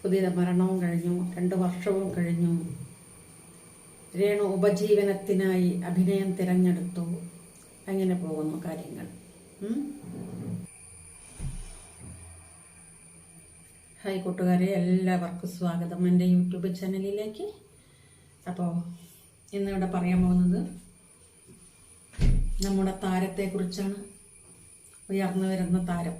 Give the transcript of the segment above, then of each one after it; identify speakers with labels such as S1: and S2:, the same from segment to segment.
S1: പുതിയ മരണവും കഴിഞ്ഞു, 2 വർഷവും കഴിഞ്ഞു. രേണു ഉപജീവനത്തിനായി അഭിനയം തിരഞ്ഞെടുത്തു. അങ്ങനെ പോകുന്നു കാര്യങ്ങൾ. ഹായ് കൂട്ടുകാരെ, എല്ലാവർക്കും സ്വാഗതം എൻ്റെ യൂട്യൂബ് ചാനലിലേക്ക്. അപ്പോൾ ഇന്നിവിടെ പറയാൻ പോകുന്നത് നമ്മുടെ താരത്തെക്കുറിച്ചാണ്. ഉയർന്നു വരുന്ന താരം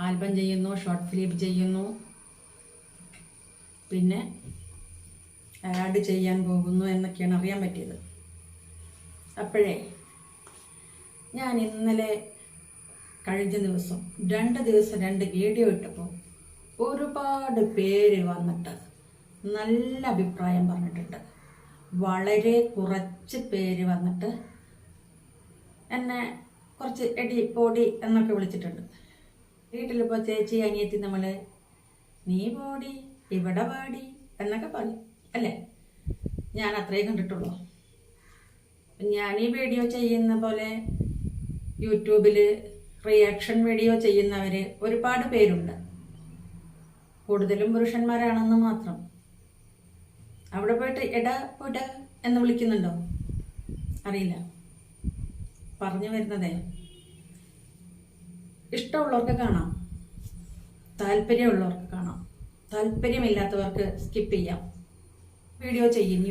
S1: ആൽബം ചെയ്യുന്നു, ഷോർട്ട് ഫിലിം ചെയ്യുന്നു, പിന്നെ ആഡ് ചെയ്യാൻ പോകുന്നു എന്നൊക്കെയാണ് അറിയാൻ പറ്റിയത്. അപ്പോഴേ ഞാൻ ഇന്നലെ കഴിഞ്ഞ ദിവസം 2 ദിവസം 2 വീഡിയോ ഇട്ടപ്പോൾ ഒരുപാട് പേര് വന്നിട്ട് നല്ല അഭിപ്രായം പറഞ്ഞിട്ടുണ്ട്. വളരെ കുറച്ച് പേര് വന്നിട്ട് എന്നെ കുറച്ച് എടി പോടി എന്നൊക്കെ വിളിച്ചിട്ടുണ്ട്. വീട്ടിലിപ്പോൾ ചേച്ചി അനിയത്തി നമ്മൾ നീ പോടി ഇവിടെ പാടി എന്നൊക്കെ പറയും അല്ലേ. ഞാൻ അത്രയും കണ്ടിട്ടുള്ളൂ. ഞാൻ ഈ വീഡിയോ ചെയ്യുന്ന പോലെ യൂട്യൂബിൽ റിയാക്ഷൻ വീഡിയോ ചെയ്യുന്നവർ ഒരുപാട് പേരുണ്ട്. കൂടുതലും പുരുഷന്മാരാണെന്ന് മാത്രം. അവിടെ പോയിട്ട് എടാ പൊട എന്ന് വിളിക്കുന്നുണ്ടോ അറിയില്ല. പറഞ്ഞു വരുന്നതേ, ഇഷ്ടമുള്ളവർക്ക് കാണാം, താല്പര്യമുള്ളവർക്ക് കാണാം, താല്പര്യമില്ലാത്തവർക്ക് സ്കിപ്പ് ചെയ്യാം. വീഡിയോ ചെയ്യും.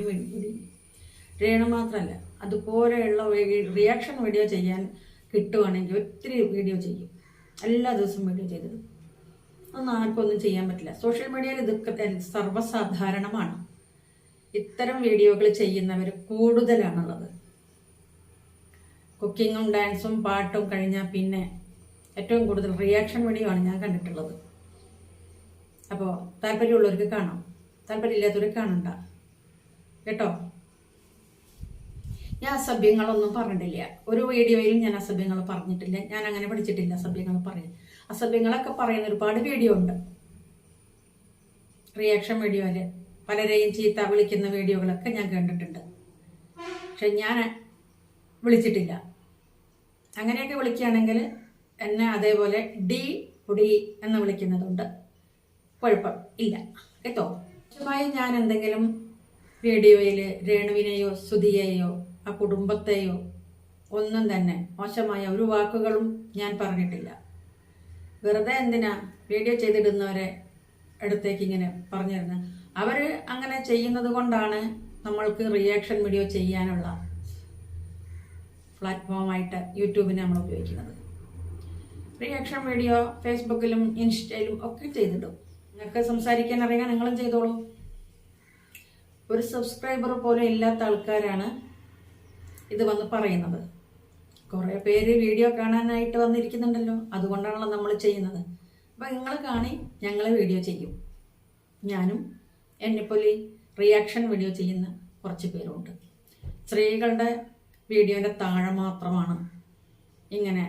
S1: രേണു മാത്രമല്ല, അതുപോലെയുള്ള റിയാക്ഷൻ വീഡിയോ ചെയ്യാൻ കിട്ടുവാണെങ്കിൽ ഒത്തിരി വീഡിയോ ചെയ്യും. എല്ലാ ദിവസവും വീഡിയോ ചെയ്തത് ഒന്നും ആർക്കൊന്നും ചെയ്യാൻ പറ്റില്ല. സോഷ്യൽ മീഡിയയിൽ ഇതൊക്കെ സർവ്വസാധാരണമാണ്. ഇത്തരം വീഡിയോകൾ ചെയ്യുന്നവർ കൂടുതലാണുള്ളത്. കുക്കിങ്ങും ഡാൻസും പാട്ടും കഴിഞ്ഞാൽ പിന്നെ ഏറ്റവും കൂടുതൽ റിയാക്ഷൻ വീഡിയോ ആണ് ഞാൻ കണ്ടിട്ടുള്ളത്. അപ്പോൾ താല്പര്യമുള്ളവർക്ക് കാണാം, താല്പര്യമില്ലാത്തവർക്ക് കാണണ്ട കേട്ടോ. ഞാൻ അസഭ്യങ്ങളൊന്നും പറഞ്ഞിട്ടില്ല. ഒരു വീഡിയോയിലും ഞാൻ അസഭ്യങ്ങൾ പറഞ്ഞിട്ടില്ല. ഞാൻ അങ്ങനെ പഠിച്ചിട്ടില്ല അസഭ്യങ്ങൾ പറയും. അസഭ്യങ്ങളൊക്കെ പറയുന്ന ഒരുപാട് വീഡിയോ ഉണ്ട്. റിയാക്ഷൻ വീഡിയോയിൽ പലരെയും ചീത്ത വിളിക്കുന്ന വീഡിയോകളൊക്കെ ഞാൻ കണ്ടിട്ടുണ്ട്. പക്ഷെ ഞാൻ വിളിച്ചിട്ടില്ല. അങ്ങനെയൊക്കെ വിളിക്കുകയാണെങ്കിൽ എന്നെ അതേപോലെ ഡി പൊടി എന്ന് വിളിക്കുന്നതുണ്ട്. കുഴപ്പം ഇല്ല കേട്ടോ. മോശമായി ഞാൻ എന്തെങ്കിലും വീഡിയോയിൽ രേണുവിനെയോ സുധിയെയോ ആ കുടുംബത്തെയോ ഒന്നും തന്നെ മോശമായ ഒരു വാക്കുകളും ഞാൻ പറഞ്ഞിട്ടില്ല. വെറുതെ എന്തിനാ വീഡിയോ ചെയ്തിടുന്നവരെ അടുത്തേക്ക് ഇങ്ങനെ പറഞ്ഞിരുന്നത്. അവർ അങ്ങനെ ചെയ്യുന്നത് കൊണ്ടാണ് നമ്മൾക്ക് റിയാക്ഷൻ വീഡിയോ ചെയ്യാനുള്ള പ്ലാറ്റ്ഫോമായിട്ട് യൂട്യൂബിനെ നമ്മൾ ഉപയോഗിക്കുന്നത്. റിയാക്ഷൻ വീഡിയോ ഫേസ്ബുക്കിലും ഇൻസ്റ്റയിലും ഒക്കെ ചെയ്തിടും. നിങ്ങൾക്ക് സംസാരിക്കാൻ അറിയാൻ നിങ്ങളും ചെയ്തോളൂ. ഒരു സബ്സ്ക്രൈബർ പോലും ഇല്ലാത്ത ആൾക്കാരാണ് ഇത് വന്ന് പറയുന്നത്. കുറേ പേര് വീഡിയോ കാണാനായിട്ട് വന്നിരിക്കുന്നുണ്ടല്ലോ, അതുകൊണ്ടാണല്ലോ നമ്മൾ ചെയ്യുന്നത്. അപ്പം നിങ്ങൾ കാണി, ഞങ്ങൾ വീഡിയോ ചെയ്യും. ഞാനും എന്നെപ്പോലെ റിയാക്ഷൻ വീഡിയോ ചെയ്യുന്ന കുറച്ച് പേരുണ്ട്. സ്ത്രീകളുടെ വീഡിയോൻ്റെ താഴെ മാത്രമാണ് ഇങ്ങനെ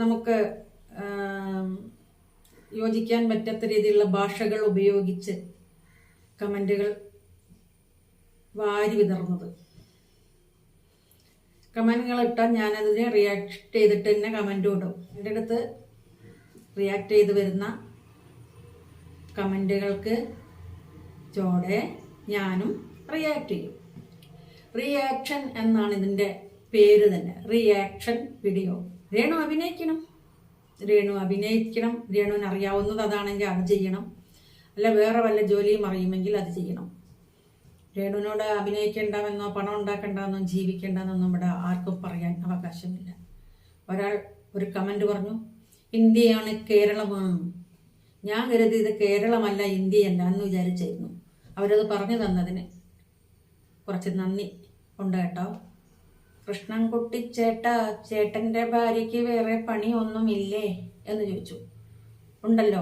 S1: നമുക്ക് യോജിക്കാൻ പറ്റാത്ത രീതിയിലുള്ള ഭാഷകൾ ഉപയോഗിച്ച് കമൻറ്റുകൾ വാരി വിതറുന്നത്. കമൻറ്റുകൾ ഇട്ടാൽ ഞാനതിനെ റിയാക്ട് ചെയ്തിട്ട് തന്നെ കമൻറ്റും ഇടും. എൻ്റെ അടുത്ത് റിയാക്ട് ചെയ്ത് വരുന്ന കമൻറ്റുകൾക്ക് ചോടെ ഞാനും റിയാക്ട് ചെയ്യും. റിയാക്ഷൻ എന്നാണ് ഇതിൻ്റെ പേര് തന്നെ, റിയാക്ഷൻ വീഡിയോ. രേണു അഭിനയിക്കണം, രേണുവിന് അറിയാവുന്നത് അതാണെങ്കിൽ അത് ചെയ്യണം. അല്ല വേറെ വല്ല ജോലിയും അറിയുമെങ്കിൽ അത് ചെയ്യണം. രേണുവിനോട് അഭിനയിക്കേണ്ടെന്നോ പണം ഉണ്ടാക്കേണ്ടെന്നോ ജീവിക്കേണ്ടെന്നൊന്നും ഇവിടെ ആർക്കും പറയാൻ അവകാശമില്ല. ഒരാൾ ഒരു കമൻറ്റ് പറഞ്ഞു, ഇന്ത്യയാണ് കേരളമാണ്. ഞാൻ കരുതിയത് കേരളമല്ല ഇന്ത്യയല്ല എന്ന് വിചാരിച്ചായിരുന്നു. അവരത് പറഞ്ഞു തന്നതിന് കുറച്ച് നന്ദി ഉണ്ട് കേട്ടോ. കൃഷ്ണൻകുട്ടി ചേട്ടാ, ചേട്ടൻ്റെ ഭാര്യയ്ക്ക് വേറെ പണിയൊന്നുമില്ലേ എന്ന് ചോദിച്ചു. ഉണ്ടല്ലോ,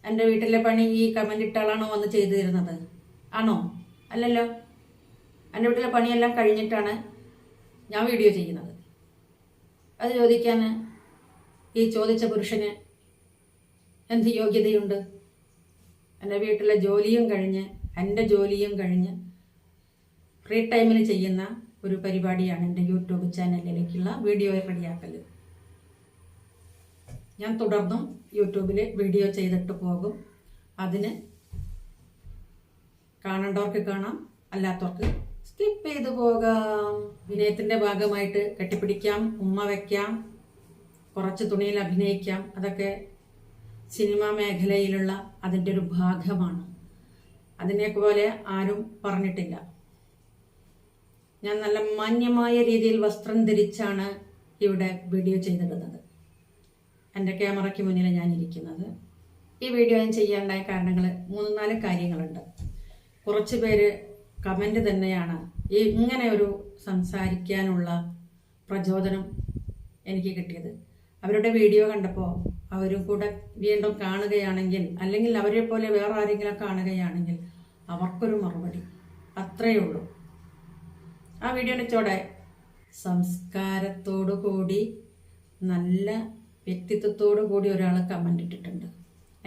S1: എൻ്റെ വീട്ടിലെ പണി ഈ കമൻ്റ് ഇട്ടാളാണോ വന്ന് ചെയ്തു തരുന്നത്? ആണോ? അല്ലല്ലോ. എൻ്റെ വീട്ടിലെ പണിയെല്ലാം കഴിഞ്ഞിട്ടാണ് ഞാൻ വീഡിയോ ചെയ്യുന്നത്. അത് ചോദിക്കാൻ ഈ ചോദിച്ച പുരുഷന് എന്ത് യോഗ്യതയുണ്ട്? എൻ്റെ വീട്ടിലെ ജോലിയും കഴിഞ്ഞ്, എൻ്റെ ജോലിയും കഴിഞ്ഞ് ഫ്രീ ടൈമിൽ ചെയ്യുന്ന ഒരു പരിപാടിയാണ് എൻ്റെ യൂട്യൂബ് ചാനലിലേക്കുള്ള വീഡിയോ റെഡിയാക്കൽ. ഞാൻ തുടർന്നും യൂട്യൂബിൽ വീഡിയോ ചെയ്തിട്ട് പോകും. അതിന് കാണേണ്ടവർക്ക് കാണാം, അല്ലാത്തവർക്ക് സ്കിപ്പ് ചെയ്ത് പോകാം. വിനയത്തിൻ്റെ ഭാഗമായിട്ട് കെട്ടിപ്പിടിക്കാം, ഉമ്മ വയ്ക്കാം, കുറച്ച് തുണിയിൽ അഭിനയിക്കാം. അതൊക്കെ സിനിമാ മേഖലയിലുള്ള അതിൻ്റെ ഒരു ഭാഗമാണ്. അതിനെപ്പോലെ ആരും പറഞ്ഞിട്ടില്ല. ഞാൻ നല്ല മാന്യമായ രീതിയിൽ വസ്ത്രം ധരിച്ചാണ് ഇവിടെ വീഡിയോ ചെയ്തിടുന്നത്. എൻ്റെ ക്യാമറയ്ക്ക് മുന്നിൽ ഞാൻ ഇരിക്കുന്നത്. ഈ വീഡിയോ ഞാൻ ചെയ്യാനുണ്ടായ കാരണങ്ങൾ 3-4 കാര്യങ്ങളുണ്ട്. കുറച്ച് പേര് കമൻ്റ് തന്നെയാണ് ഇങ്ങനെ ഒരു സംസാരിക്കാനുള്ള പ്രചോദനം എനിക്ക് കിട്ടിയത്. അവരുടെ വീഡിയോ കണ്ടപ്പോൾ അവരും കൂടെ വീണ്ടും കാണുകയാണെങ്കിൽ, അല്ലെങ്കിൽ അവരെ പോലെ വേറെ ആരെങ്കിലും കാണുകയാണെങ്കിൽ അവർക്കൊരു മറുപടി, അത്രയേ ഉള്ളൂ. ആ വീഡിയോയുടെ ചോടെ സംസ്കാരത്തോടു കൂടി നല്ല വ്യക്തിത്വത്തോടു കൂടി ഒരാൾ കമൻ്റ് ഇട്ടിട്ടുണ്ട്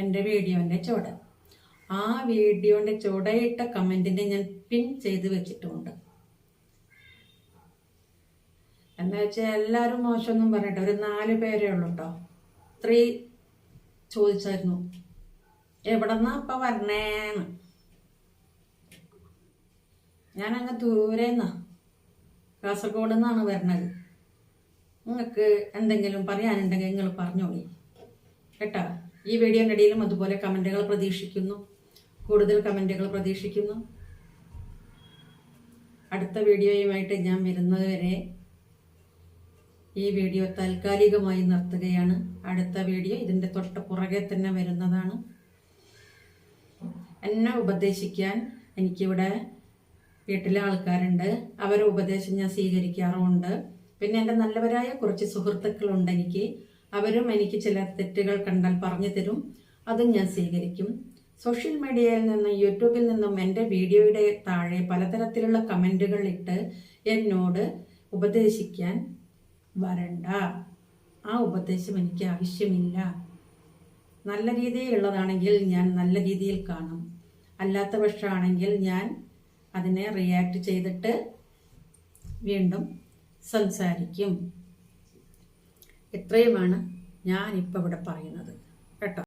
S1: എൻ്റെ വീഡിയോൻ്റെ ചോടെ. ആ വീഡിയോൻ്റെ ചുവടയിട്ട കമൻറ്റിനെ ഞാൻ പിൻ ചെയ്ത് വെച്ചിട്ടുമുണ്ട്. എന്താ വെച്ചാൽ എല്ലാവരും മോശമൊന്നും പറയട്ടെ, ഒരു 4 പേരേ ഉള്ളൂ കേട്ടോ. സ്ത്രീ ചോദിച്ചായിരുന്നു എവിടെന്നാ അപ്പം വരണേന്ന്. ഞാനങ്ങ് ദൂരെന്നാ, കാസർഗോഡ് നിന്നാണ് വരണത്. നിങ്ങൾക്ക് എന്തെങ്കിലും പറയാനുണ്ടെങ്കിൽ നിങ്ങൾ പറഞ്ഞോളി കേട്ടോ. ഈ വീഡിയോൻ്റെ ഇടയിലും അതുപോലെ കമൻറ്റുകൾ പ്രതീക്ഷിക്കുന്നു, കൂടുതൽ കമൻറ്റുകൾ പ്രതീക്ഷിക്കുന്നു. അടുത്ത വീഡിയോയുമായിട്ട് ഞാൻ വരുന്നതുവരെ ഈ വീഡിയോ താൽക്കാലികമായി നിർത്തുകയാണ്. അടുത്ത വീഡിയോ ഇതിൻ്റെ തൊട്ട് പുറകെ തന്നെ വരുന്നതാണ്. എന്നെ ഉപദേശിക്കാൻ എനിക്കിവിടെ വീട്ടിലെ ആൾക്കാരുണ്ട്. അവരെ ഉപദേശം ഞാൻ സ്വീകരിക്കാറുമുണ്ട്. പിന്നെ എൻ്റെ നല്ലവരായ കുറച്ച് സുഹൃത്തുക്കളുണ്ട് എനിക്ക്. അവരും എനിക്ക് ചില തെറ്റുകൾ കണ്ടാൽ പറഞ്ഞു തരും, അതും ഞാൻ സ്വീകരിക്കും. സോഷ്യൽ മീഡിയയിൽ നിന്നും യൂട്യൂബിൽ നിന്നും എൻ്റെ വീഡിയോയുടെ താഴെ പലതരത്തിലുള്ള കമൻറ്റുകൾ ഇട്ട് എന്നോട് ഉപദേശിക്കാൻ വരണ്ട. ആ ഉപദേശം എനിക്ക് ആവശ്യമില്ല. നല്ല രീതിയിലുള്ളതാണെങ്കിൽ ഞാൻ നല്ല രീതിയിൽ കാണും, അല്ലാത്ത പക്ഷമാണെങ്കിൽ ഞാൻ അതിനെ റിയാക്ട് ചെയ്തിട്ട് വീണ്ടും സംസാരിക്കും. ഇത്രയുമാണ് ഞാനിപ്പോൾ ഇവിടെ പറയുന്നത് കേട്ടോ.